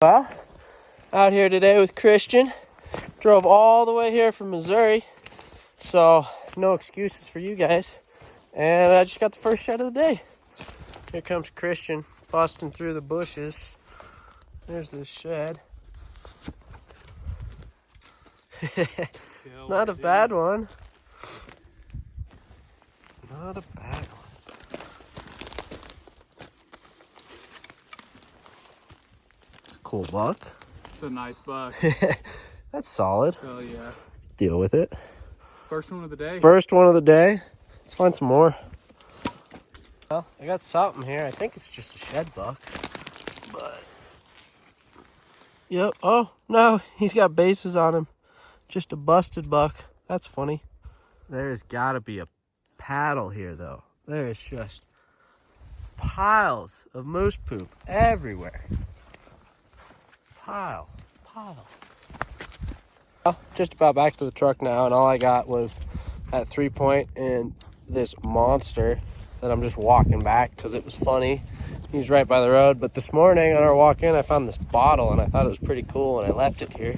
Well, out here today with Christian. Drove all the way here from Missouri, so no excuses for you guys. And I just got the first shot of the day. Here comes Christian busting through the bushes. There's this shed. Not a bad one. Not a bad one. Cool buck. It's a nice buck. That's solid. Oh yeah. Deal with it. First one of the day. First one of the day. Let's find some more. Well, I got something here. I think it's just a shed buck. But yep. Oh no, he's got bases on him. Just a busted buck. That's funny. There's gotta be a paddle here though. There is just piles of moose poop everywhere. Pile. Well, just about back to the truck now, and all I got was that 3-point and this monster that I'm just walking back because it was funny. He's right by the road, but this morning on our walk in, I found this bottle and I thought it was pretty cool, and I left it here.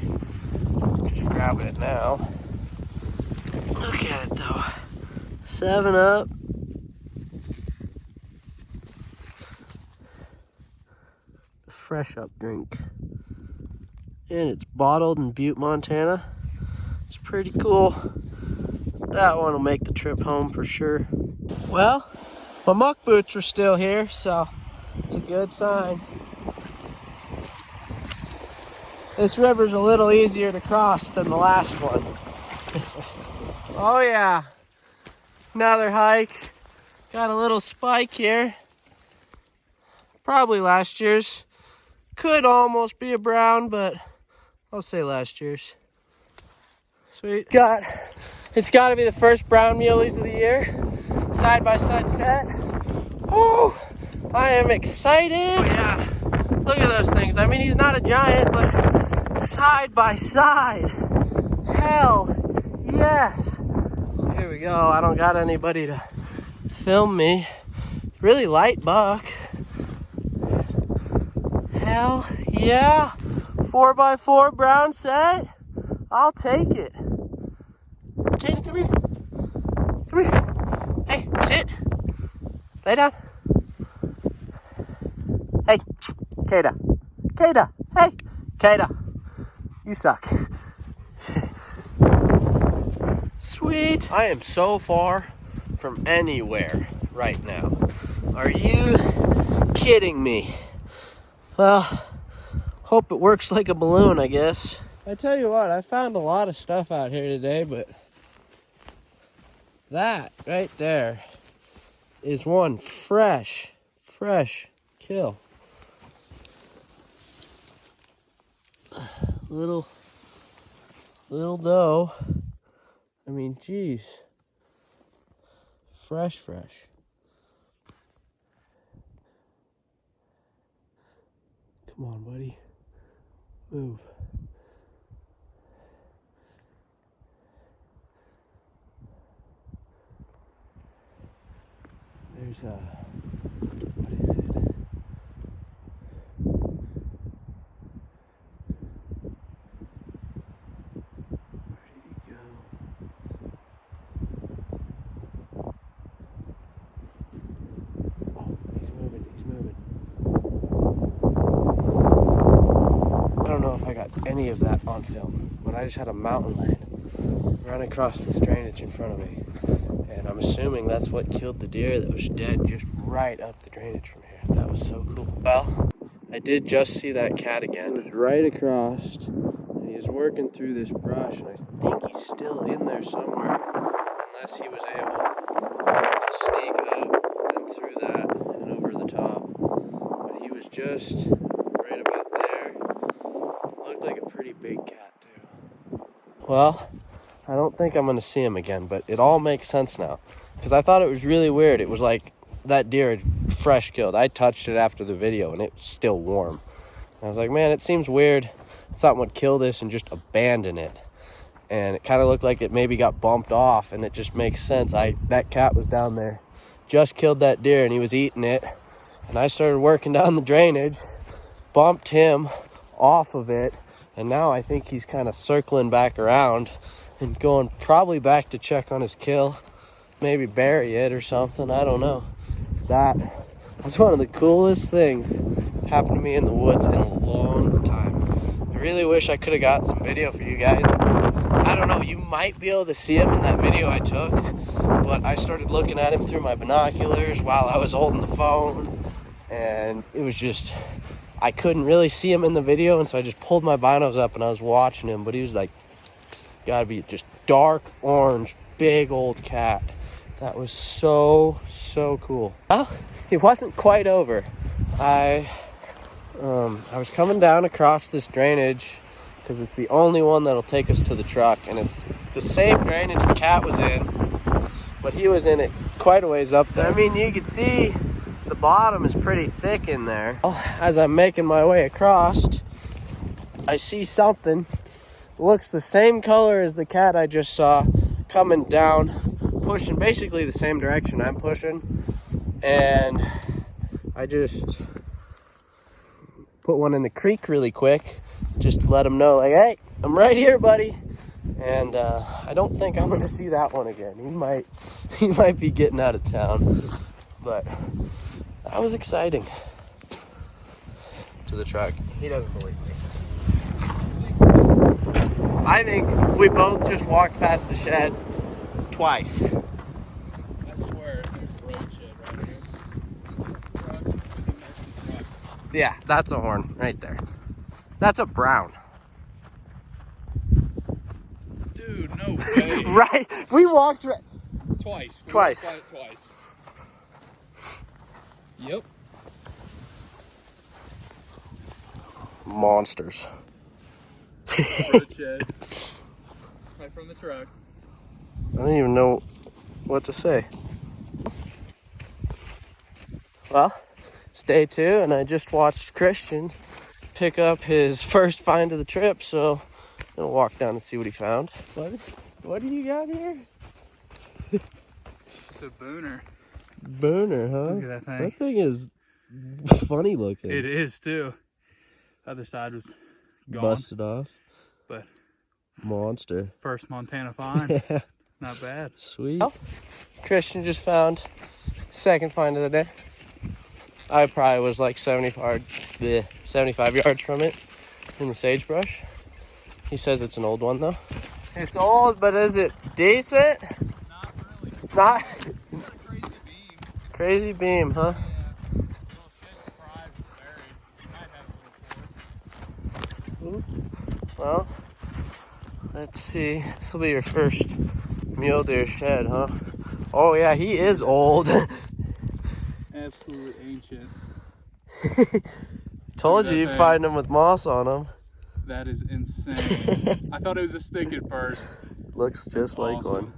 Just grabbing it now. Look at it though. 7-Up. The Fresh Up drink. And it's bottled in Butte, Montana. It's pretty cool. That one will make the trip home for sure. Well, my muck boots are still here, so it's a good sign. This river's a little easier to cross than the last one. Oh yeah, another hike. Got a little spike here. Probably last year's. Could almost be a brown, but I'll say last year's. Sweet. It's got to be the first brown muleys of the year. Side by side set. Oh, I am excited. Oh, yeah. Look at those things. I mean, he's not a giant, but side by side. Hell yes. Here we go. I don't got anybody to film me. Really light buck. Hell yeah. 4x4 brown set. I'll take it. Jada, come here. Come here. Hey, sit. Lay down. Hey, Kada. Kada. Hey, Kada. You suck. Sweet. I am so far from anywhere right now. Are you kidding me? Well, hope it works like a balloon, I guess. I tell you what, I found a lot of stuff out here today, but that right there is one fresh kill. Little doe. I mean, geez. Fresh. Come on, buddy. Move. There's what is it? Where did he go? Oh, he's moving. I don't know if I got any of that on film, but I just had a mountain lion run across this drainage in front of me. And I'm assuming that's what killed the deer that was dead just right up the drainage from here. That was so cool. Well, I did just see that cat again. It was right across. And he was working through this brush, and I think he's still in there somewhere, unless he was able to sneak up and through that and over the top. But he was just right about there. Looked like a pretty big cat too. Well, I don't think I'm going to see him again, but it all makes sense now. Because I thought it was really weird. It was like that deer had fresh killed. I touched it after the video, and it was still warm. And I was like, man, it seems weird. Something would kill this and just abandon it. And it kind of looked like it maybe got bumped off, and it just makes sense. That cat was down there, just killed that deer, and he was eating it. And I started working down the drainage, bumped him off of it, and now I think he's kind of circling back around and going probably back to check on his kill, maybe bury it or something. I don't know. That's one of the coolest things that's happened to me in the woods in a long time. I really wish I could have got some video for you guys. I don't know, you might be able to see him in that video I took, but I started looking at him through my binoculars while I was holding the phone, and it was just, I couldn't really see him in the video, and so I just pulled my binos up and I was watching him, but he was like, gotta be just dark orange, big old cat. That was so cool. Well, it wasn't quite over. I was coming down across this drainage because it's the only one that'll take us to the truck, and it's the same drainage the cat was in, but he was in it quite a ways up there. I mean, you can see the bottom is pretty thick in there. As I'm making my way across, I see something looks the same color as the cat I just saw coming down, pushing basically the same direction I'm pushing, and I just put one in the creek really quick just to let him know, like, hey, I'm right here, buddy. And I don't think I'm gonna see that one again. He might be getting out of town, but that was exciting. To the truck. He doesn't believe me. I think we both just walked past the shed twice. I swear, there's a road shed right here. Truck, and there's the truck. Yeah, that's a horn right there. That's a brown. Dude, no way. Right? We walked right. Twice. We Twice. walked by it twice. Yep. Monsters. Road shed. Right from the truck. I don't even know what to say. Well, it's day 2, and I just watched Christian pick up his first find of the trip, so I'm gonna walk down and see what he found. What do you got here? It's a booner. Booner, huh? Look at that thing. That thing is funny looking. It is too. Other side was gone. Busted off. But monster. First Montana find. Yeah. Not bad. Sweet. Well, Christian just found second find of the day. I probably was like 75 yards from it in the sagebrush. He says it's an old one though. It's old, but is it decent? Not really. Not It's a crazy beam. crazy beam, huh? Yeah. Little shit surprise is buried. You might have a little port. Well, let's see. This will be your first mule deer shed, huh? Oh yeah, he is old. Absolutely ancient. Told you Look at that you'd thing. find him with moss on him. That is insane. I thought it was a stick at first. Looks just like awesome. one.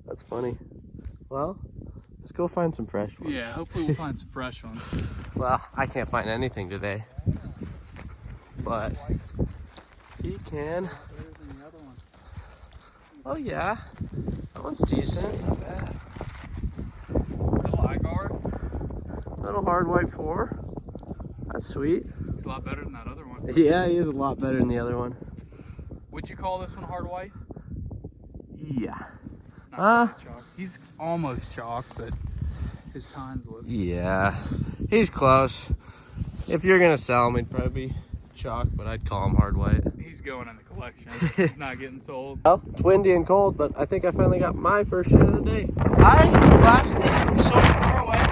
That's funny. Well, let's go find some fresh ones. Yeah, hopefully we'll find some fresh ones. Well, I can't find anything today, but he can. Better than the other one. Oh yeah, that one's decent. Not bad. Little eye guard. Little hard white 4. That's sweet. It's a lot better than that other one. Yeah, he is a lot better than the other one. Would you call this one hard white? Yeah. Not really chalk. He's almost chalk, but his tines look. Yeah, he's close. If you're gonna sell him, he'd probably be chalk, but I'd call him hard white. He's going in the collection. He's not getting sold. Well, it's windy and cold, but I think I finally got my first shot of the day. I blasted this from so far away.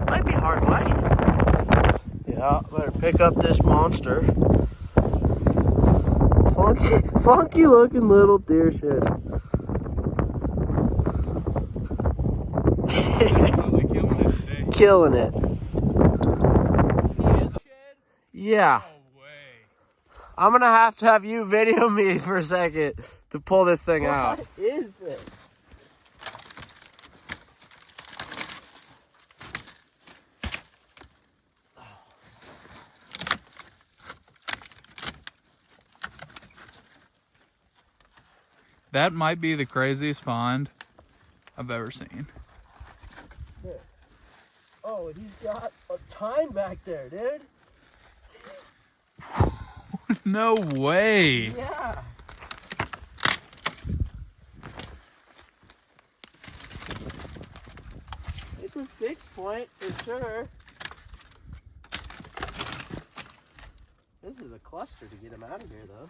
Might be hard white. Yeah, better pick up this monster. Funky looking little deer shed. Absolutely killing it today. Killing it. He is a shed? Yeah. No way. I'm gonna have to have you video me for a second to pull this thing out. What is this? That might be the craziest find I've ever seen. Oh, he's got a tine back there, dude. No way. Yeah. It's a 6-point for sure. This is a cluster to get him out of here, though.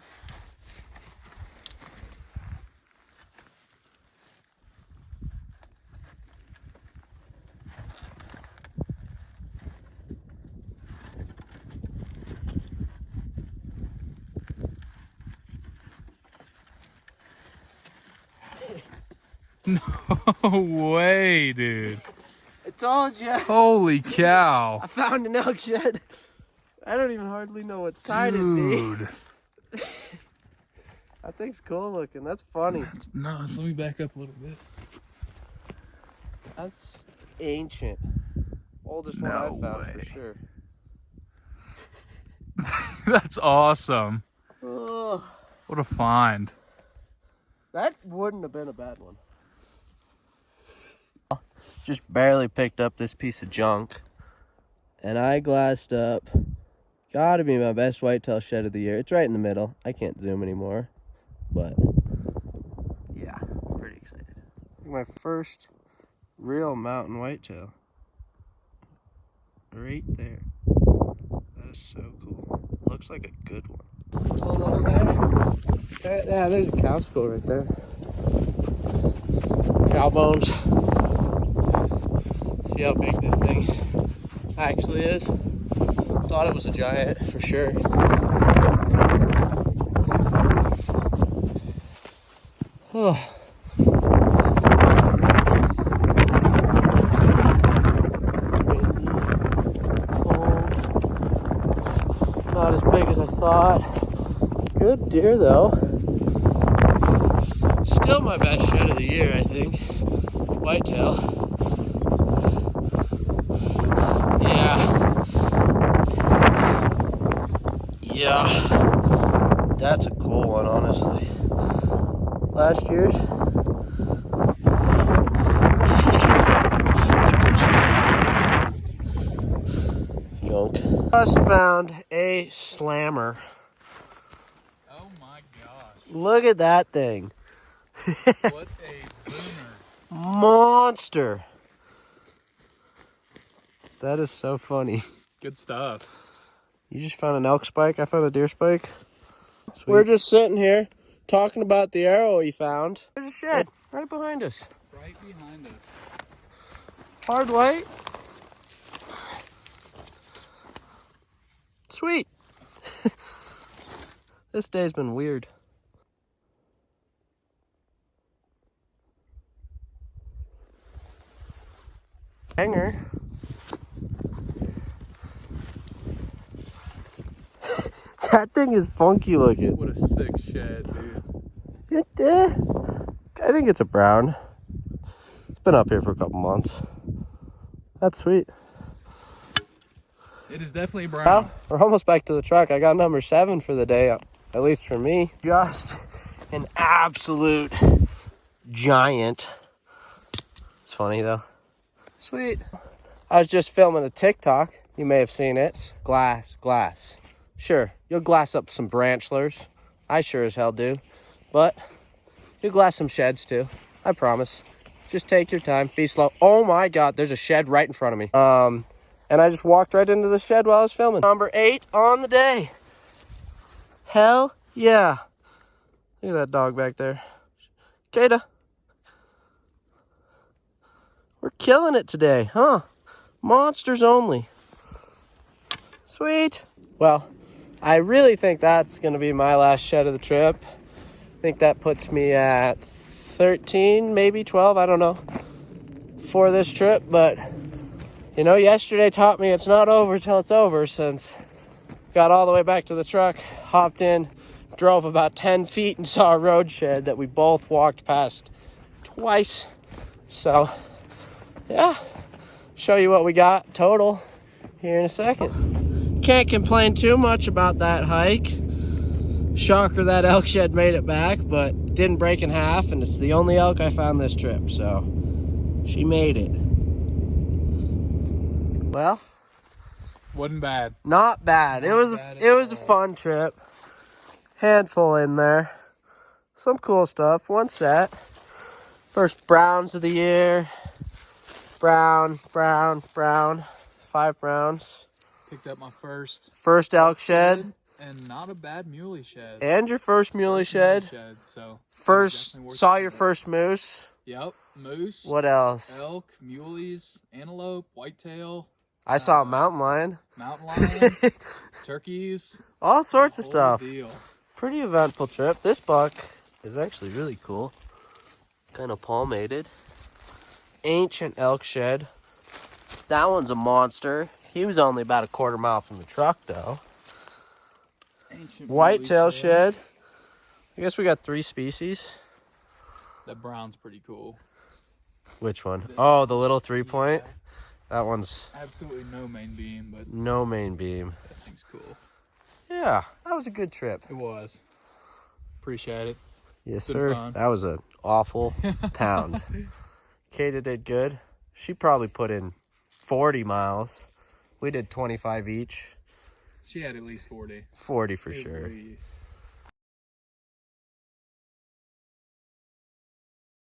No way, dude. I told you. Holy cow. I found an elk shed. I don't even hardly know what side it'd be. Dude. That thing's cool looking. That's funny. No, let me back up a little bit. That's ancient. Oldest one No I've found way. for sure. That's awesome. Oh, What a find. that wouldn't have been a bad one. Just barely picked up this piece of junk. And I glassed up. Gotta be my best whitetail shed of the year. It's right in the middle. I can't zoom anymore. But yeah, I'm pretty excited. My first real mountain whitetail. Right there. That is so cool. Looks like a good one. Almost there. Yeah, there's a cow skull right there. Cow bones. See how big this thing actually is. Thought it was a giant for sure. Oh. Not as big as I thought. Good deer though. Still my best shed of the year, I think. Whitetail. Yeah, that's a cool one, honestly. Last year's. Yonk. Just found a slammer. Oh my gosh. Look at that thing. What a boomer. Monster. That is so funny. Good stuff. You just found an elk spike. I found a deer spike. Sweet. We're just sitting here talking about the arrow he found. There's a shed right behind us. Right behind us. Hard white. Sweet. This day's been weird. Hanger. That thing is funky looking. What a sick shed, dude. I think it's a brown. It's been up here for a couple months. That's sweet. It is definitely brown. Well, we're almost back to the truck. I got number 7 for the day, at least for me. Just an absolute giant. It's funny though. Sweet. I was just filming a TikTok. You may have seen it. Glass. Sure, you'll glass up some branchlers. I sure as hell do. But you'll glass some sheds too. I promise. Just take your time. Be slow. Oh my God, there's a shed right in front of me. And I just walked right into the shed while I was filming. Number 8 on the day. Hell yeah. Look at that dog back there. Kata. We're killing it today, huh? Monsters only. Sweet. Well, I really think that's going to be my last shed of the trip. I think that puts me at 13, maybe 12, I don't know, for this trip. But, you know, yesterday taught me it's not over till it's over, since got all the way back to the truck, hopped in, drove about 10 feet and saw a road shed that we both walked past twice. So, yeah, show you what we got total here in a second. Can't complain too much about that hike. Shocker that elk shed made it back, but didn't break in half, and it's the only elk I found this trip, so she made it. Well, Wasn't bad. not bad. Not It was bad at it was a all. fun trip. Handful in there. Some cool stuff. One set. First browns of the year. Brown. 5 browns. Picked up my first First elk shed. and not a bad muley shed. And your first muley shed. So First, definitely worth saw the your trip. first moose. Yep, moose, What else? elk, muleys, antelope, whitetail, I saw a mountain lion. mountain lion, turkeys, All sorts of whole stuff. deal. Pretty eventful trip. This buck is actually really cool. Kind of palmated. Ancient elk shed. That one's a monster. He was only about a quarter mile from the truck, though. Ancient Whitetail muley shed. I guess we got 3 species. That brown's pretty cool. Which one? Oh, the little 3-point. Yeah, That one's absolutely no main beam, but no main beam. that thing's cool. Yeah, that was a good trip. It was. Appreciate it. Yes, Good sir. fun. That was an awful pound. Kata did good. She probably put in 40 miles. We did 25 each. She had at least 40. 40 for At sure. least.